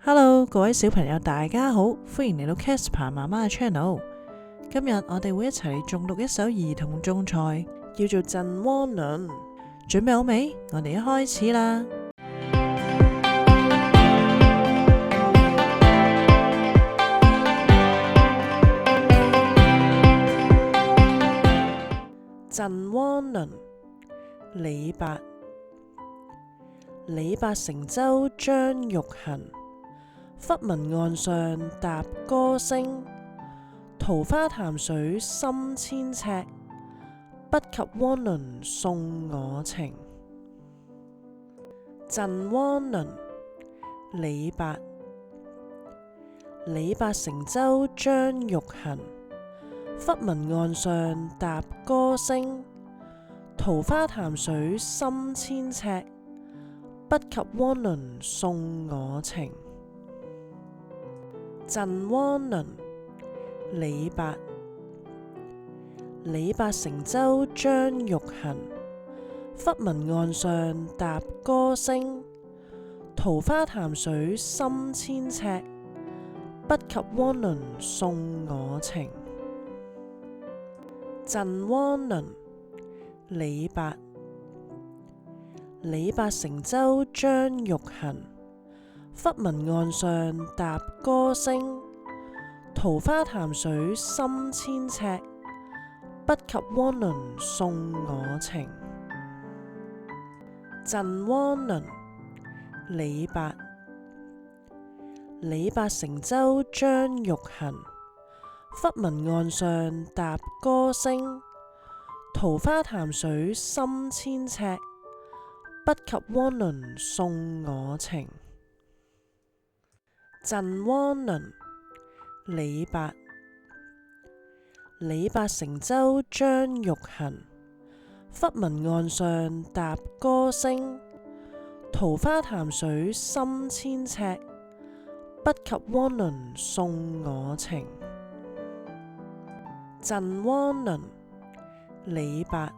Hello，各位小朋友大家好，歡迎嚟到 Casper 媽媽嘅 channel。今日我哋會一齊嚟誦讀一首兒童種菜，叫做《贈汪倫》。準備好未？我哋一開始啦。贈汪倫，李白。李白乘舟將欲行，忽聞岸上踏歌聲。桃花潭水深千尺，不及汪倫送我情。贈汪倫，李白。李白乘舟將欲行，忽聞岸上踏歌聲。桃花潭水深千尺，不及汪倫送我情。贈汪倫，李白。李白乘舟將欲行，忽聞岸上踏歌聲。桃花潭水深千尺，不及汪倫送我情。贈汪倫，李白。李白乘舟將欲行，忽聞岸上踏歌聲。桃花潭水深千尺，不及汪倫送我情。贈汪倫，李白。李白乘舟將欲行，忽聞岸上踏歌聲。桃花潭水深千尺，不及汪倫送我情。贈汪倫，李白。李白乘舟將欲行，忽聞岸上踏歌聲。桃花潭水深千尺，不及汪倫送我情。贈汪倫，李白。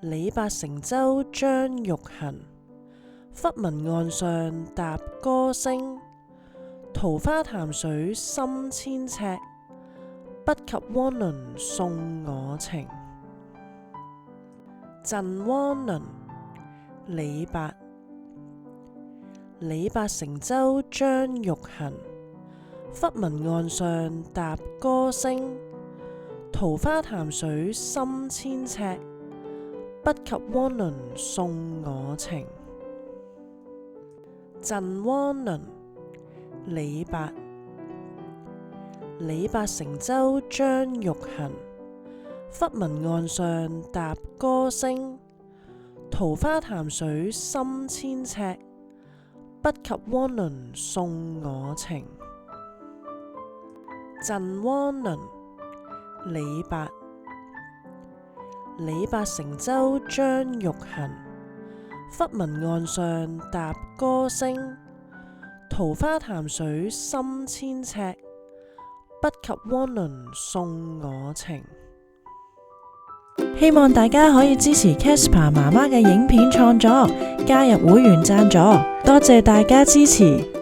李白乘舟將欲行，忽聞岸上踏歌聲。桃花潭水深千尺，不及汪倫送我情。贈汪倫，李白。李白乘舟將欲行，忽聞岸上踏歌聲。桃花潭水深千尺，不及汪倫送我情。贈汪倫，李白。李白乘舟將欲行，忽聞岸上踏歌聲。桃花潭水深千尺，不及汪倫送我情。贈汪倫，李白。李白乘舟將欲行，忽聞岸上踏歌聲。桃花潭水深千尺，不及汪倫送我情。希望大家可以支持 Casper 媽媽嘅影片創作，加入會員贊助，多謝大家支持。